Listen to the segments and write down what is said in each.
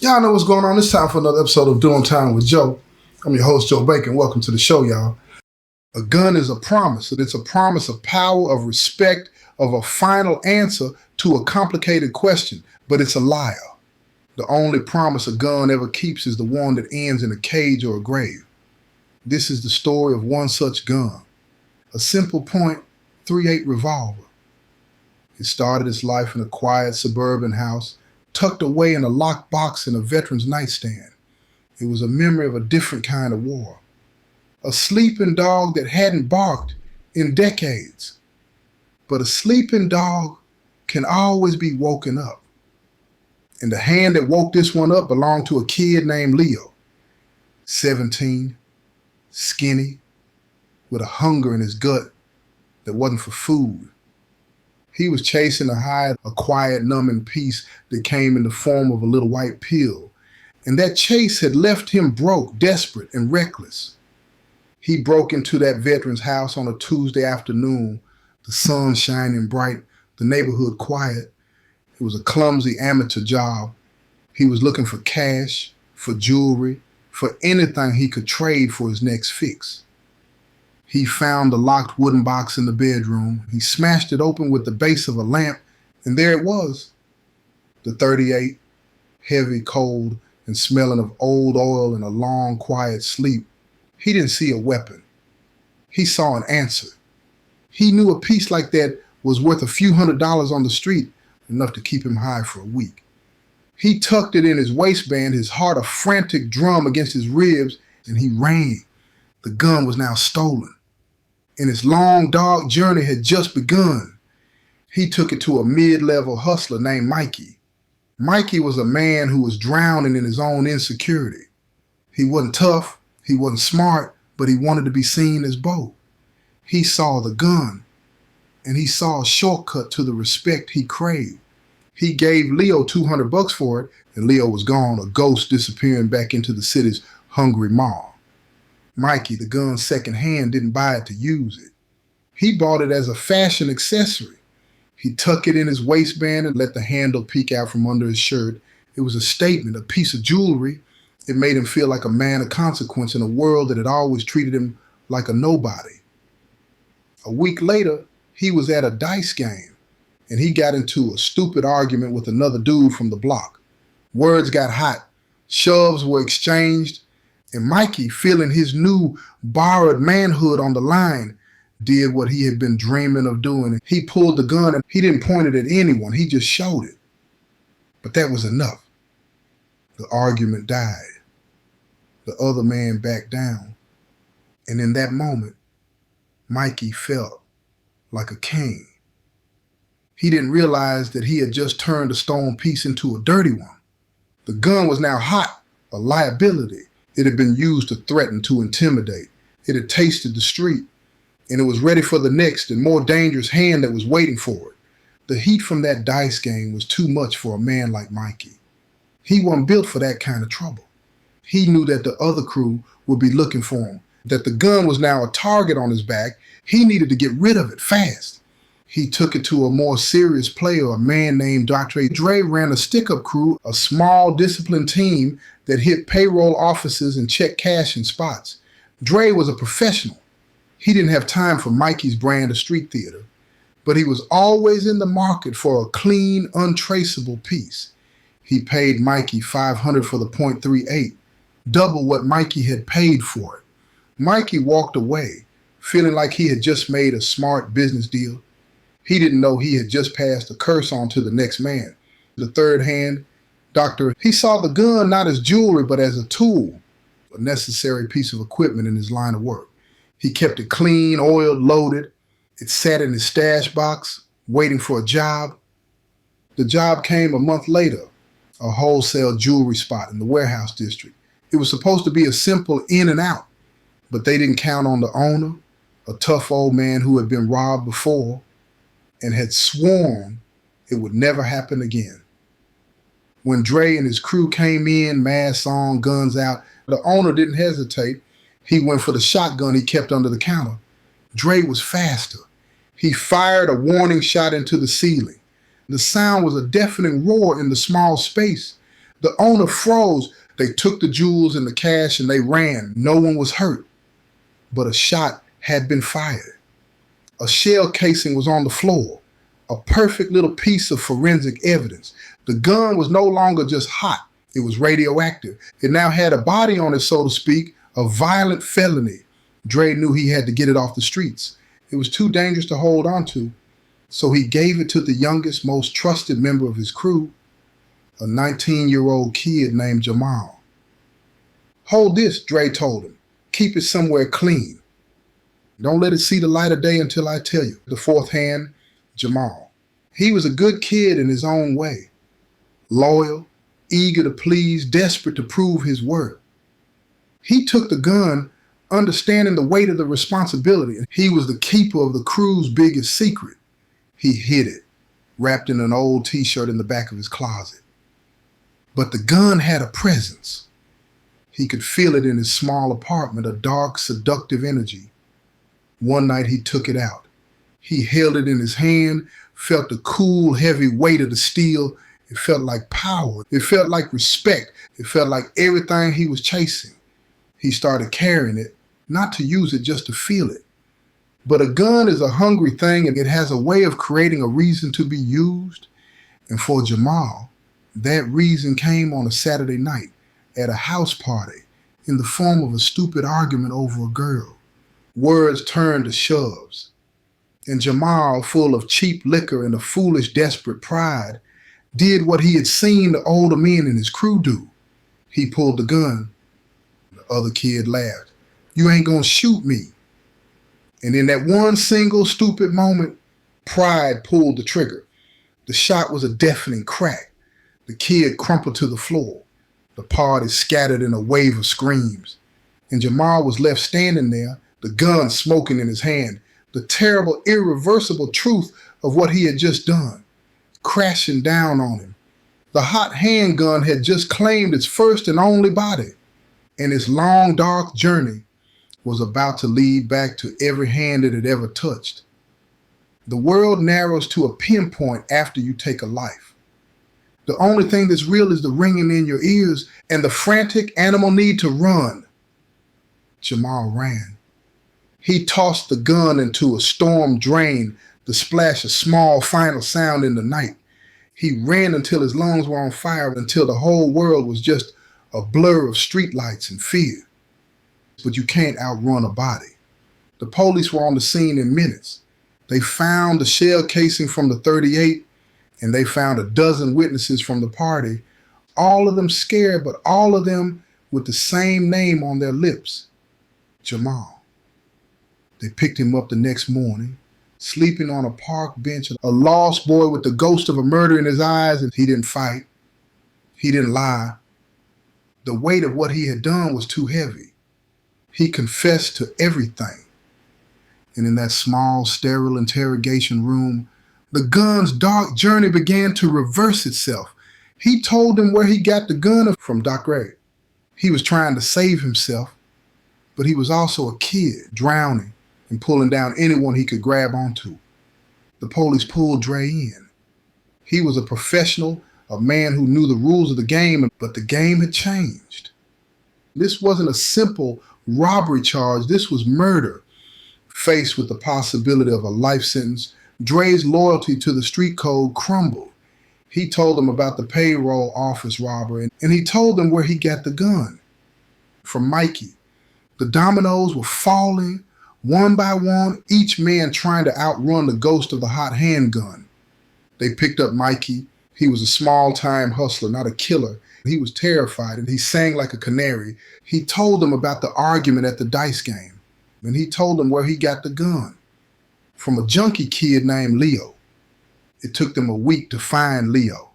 Y'all know what's going on. It's time for another episode of Doing Time with Joe. I'm your host, Joe Bacon. Welcome to the show, y'all. A gun is a promise. It's a promise of power, of respect, of a final answer to a complicated question, but it's a liar. The only promise a gun ever keeps is the one that ends in a cage or a grave. This is the story of one such gun, a simple .38 revolver. It started its life in a quiet suburban house, tucked away in a locked box in a veteran's nightstand. It was a memory of a different kind of war. A sleeping dog that hadn't barked in decades. But a sleeping dog can always be woken up. And the hand that woke this one up belonged to a kid named Leo. 17, skinny, with a hunger in his gut that wasn't for food. He was chasing to hide a quiet, numbing peace that came in the form of a little white pill. And that chase had left him broke, desperate, and reckless. He broke into that veteran's house on a Tuesday afternoon, the sun shining bright, the neighborhood quiet. It was a clumsy amateur job. He was looking for cash, for jewelry, for anything he could trade for his next fix. He found the locked wooden box in the bedroom. He smashed it open with the base of a lamp, and there it was. The .38, heavy, cold, and smelling of old oil and a long, quiet sleep. He didn't see a weapon. He saw an answer. He knew a piece like that was worth a few $100s on the street, enough to keep him high for a week. He tucked it in his waistband, his heart a frantic drum against his ribs, and he ran. The gun was now stolen. And his long, dark journey had just begun. He took it to a mid-level hustler named Mikey. Mikey was a man who was drowning in his own insecurity. He wasn't tough, he wasn't smart, but he wanted to be seen as both. He saw the gun, and he saw a shortcut to the respect he craved. He gave Leo $200 for it, and Leo was gone, a ghost disappearing back into the city's hungry maw. Mikey, the gun's second hand, didn't buy it to use it. He bought it as a fashion accessory. He tucked it in his waistband and let the handle peek out from under his shirt. It was a statement, a piece of jewelry. It made him feel like a man of consequence in a world that had always treated him like a nobody. A week later, he was at a dice game, and he got into a stupid argument with another dude from the block. Words got hot. Shoves were exchanged. And Mikey, feeling his new borrowed manhood on the line, did what he had been dreaming of doing. He pulled the gun and he didn't point it at anyone. He just showed it. But that was enough. The argument died. The other man backed down. And in that moment, Mikey felt like a king. He didn't realize that he had just turned a stone piece into a dirty one. The gun was now hot, a liability. It had been used to threaten, to intimidate. It had tasted the street, and it was ready for the next and more dangerous hand that was waiting for it. The heat from that dice game was too much for a man like Mikey. He wasn't built for that kind of trouble. He knew that the other crew would be looking for him, that the gun was now a target on his back. He needed to get rid of it fast. He took it to a more serious player, a man named Dr. Dre ran a stick-up crew, a small, disciplined team that hit payroll offices and checked cash in spots. Dre was a professional. He didn't have time for Mikey's brand of street theater, but he was always in the market for a clean, untraceable piece. He paid Mikey $500 for the .38, double what Mikey had paid for it. Mikey walked away, feeling like he had just made a smart business deal. He didn't know he had just passed a curse on to the next man. The third hand, Doctor, he saw the gun not as jewelry, but as a tool, a necessary piece of equipment in his line of work. He kept it clean, oiled, loaded. It sat in his stash box, waiting for a job. The job came a month later, a wholesale jewelry spot in the warehouse district. It was supposed to be a simple in and out, but they didn't count on the owner, a tough old man who had been robbed before and had sworn it would never happen again. When Dre and his crew came in, mask on, guns out, the owner didn't hesitate. He went for the shotgun he kept under the counter. Dre was faster. He fired a warning shot into the ceiling. The sound was a deafening roar in the small space. The owner froze. They took the jewels and the cash and they ran. No one was hurt, but a shot had been fired. A shell casing was on the floor, a perfect little piece of forensic evidence. The gun was no longer just hot, it was radioactive. It now had a body on it, so to speak, a violent felony. Dre knew he had to get it off the streets. It was too dangerous to hold on to, so he gave it to the youngest, most trusted member of his crew, a 19-year-old kid named Jamal. Hold this, Dre told him. Keep it somewhere clean. Don't let it see the light of day until I tell you. The fourth hand, Jamal. He was a good kid in his own way. Loyal, eager to please, desperate to prove his worth. He took the gun, understanding the weight of the responsibility. He was the keeper of the crew's biggest secret. He hid it, wrapped in an old t-shirt in the back of his closet. But the gun had a presence. He could feel it in his small apartment, a dark, seductive energy. One night he took it out. He held it in his hand, felt the cool, heavy weight of the steel. It felt like power. It felt like respect. It felt like everything he was chasing. He started carrying it, not to use it, just to feel it. But a gun is a hungry thing, and it has a way of creating a reason to be used. And for Jamal, that reason came on a Saturday night at a house party in the form of a stupid argument over a girl. Words turned to shoves. And Jamal, full of cheap liquor and a foolish, desperate pride, did what he had seen the older men in his crew do. He pulled the gun. The other kid laughed. "You ain't gonna shoot me." And in that one single stupid moment, pride pulled the trigger. The shot was a deafening crack. The kid crumpled to the floor. The party scattered in a wave of screams. And Jamal was left standing there, the gun smoking in his hand, the terrible, irreversible truth of what he had just done, crashing down on him. The hot handgun had just claimed its first and only body, and its long, dark journey was about to lead back to every hand it had ever touched. The world narrows to a pinpoint after you take a life. The only thing that's real is the ringing in your ears and the frantic animal need to run. Jamal ran. He tossed the gun into a storm drain, the splash of small final sound in the night. He ran until his lungs were on fire, until the whole world was just a blur of streetlights and fear. But you can't outrun a body. The police were on the scene in minutes. They found the shell casing from the .38, and they found a dozen witnesses from the party, all of them scared, but all of them with the same name on their lips, Jamal. They picked him up the next morning, sleeping on a park bench, a lost boy with the ghost of a murder in his eyes, and he didn't fight. He didn't lie. The weight of what he had done was too heavy. He confessed to everything. And in that small, sterile interrogation room, the gun's dark journey began to reverse itself. He told them where he got the gun from, Doc Ray. He was trying to save himself, but he was also a kid, drowning and pulling down anyone he could grab onto. The police pulled Dre in. He was a professional, a man who knew the rules of the game, but the game had changed. This wasn't a simple robbery charge, this was murder. Faced with the possibility of a life sentence, Dre's loyalty to the street code crumbled. He told them about the payroll office robbery, and he told them where he got the gun. From Mikey. The dominoes were falling, one by one, each man trying to outrun the ghost of the hot handgun. They picked up Mikey. He was a small-time hustler, not a killer. He was terrified, and he sang like a canary. He told them about the argument at the dice game, and he told them where he got the gun. From a junkie kid named Leo. It took them a week to find Leo.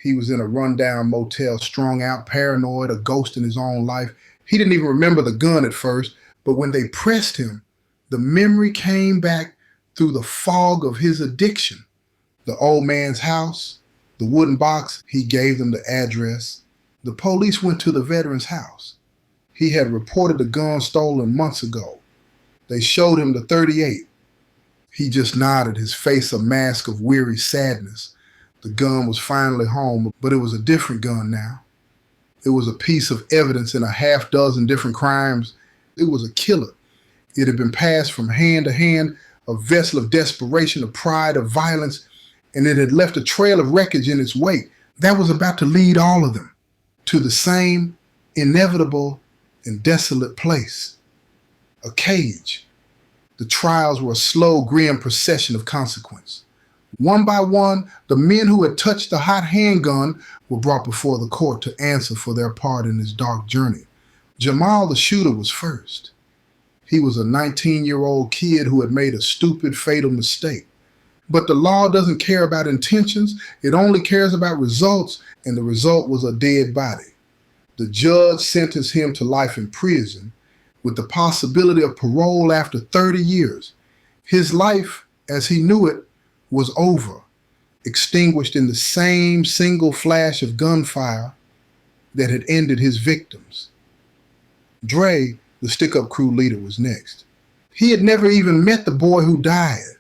He was in a rundown motel, strung out, paranoid, a ghost in his own life. He didn't even remember the gun at first, but when they pressed him, the memory came back through the fog of his addiction. The old man's house, the wooden box, he gave them the address. The police went to the veteran's house. He had reported the gun stolen months ago. They showed him the .38. He just nodded, his face a mask of weary sadness. The gun was finally home, but it was a different gun now. It was a piece of evidence in a half dozen different crimes. It was a killer. It had been passed from hand to hand, a vessel of desperation, of pride, of violence, and it had left a trail of wreckage in its wake. That was about to lead all of them to the same inevitable and desolate place, a cage. The trials were a slow, grim procession of consequence. One by one, the men who had touched the hot handgun were brought before the court to answer for their part in this dark journey. Jamal, the shooter, was first. He was a 19-year-old kid who had made a stupid, fatal mistake. But the law doesn't care about intentions, it only cares about results, and the result was a dead body. The judge sentenced him to life in prison with the possibility of parole after 30 years. His life, as he knew it, was over, extinguished in the same single flash of gunfire that had ended his victims. Dre, the stick-up crew leader, was next. He had never even met the boy who died,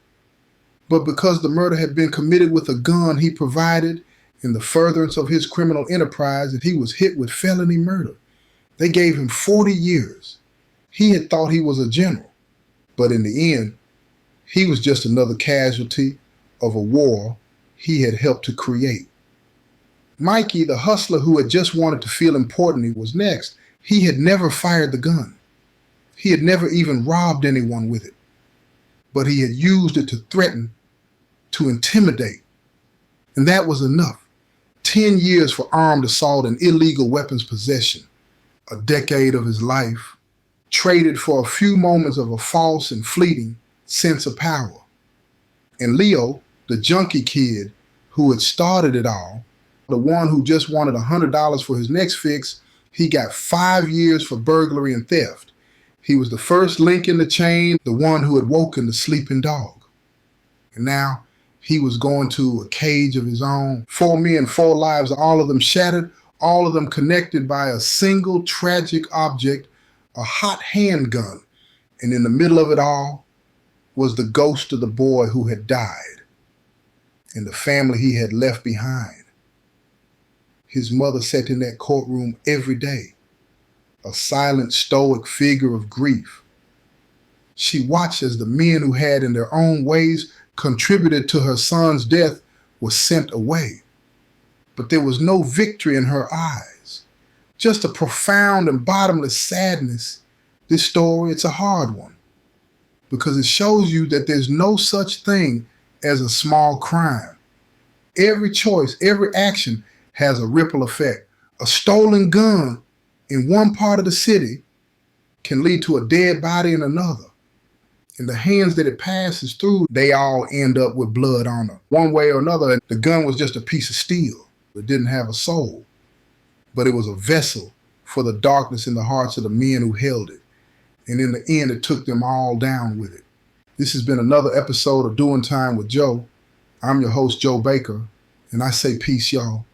but because the murder had been committed with a gun he provided in the furtherance of his criminal enterprise, and he was hit with felony murder. They gave him 40 years. He had thought he was a general, but in the end, he was just another casualty of a war he had helped to create. Mikey, the hustler who had just wanted to feel important, was next. He had never fired the gun. He had never even robbed anyone with it, but he had used it to threaten, to intimidate, and that was enough. 10 years for armed assault and illegal weapons possession. A decade of his life traded for a few moments of a false and fleeting sense of power. And Leo, the junkie kid who had started it all, the one who just wanted $100 for his next fix, he got 5 years for burglary and theft. He was the first link in the chain, the one who had woken the sleeping dog. And now he was going to a cage of his own. 4 men, 4 lives, all of them shattered, all of them connected by a single tragic object, a hot handgun. And in the middle of it all was the ghost of the boy who had died and the family he had left behind. His mother sat in that courtroom every day, a silent, stoic figure of grief. She watched as the men who had in their own ways contributed to her son's death were sent away. But there was no victory in her eyes, just a profound and bottomless sadness. This story, it's a hard one, because it shows you that there's no such thing as a small crime. Every choice, every action has a ripple effect. A stolen gun in one part of the city can lead to a dead body in another. And the hands that it passes through, they all end up with blood on them. One way or another, the gun was just a piece of steel. It didn't have a soul, but it was a vessel for the darkness in the hearts of the men who held it. And in the end, it took them all down with it. This has been another episode of Doing Time with Joe. I'm your host, Joe Baker, and I say peace, y'all.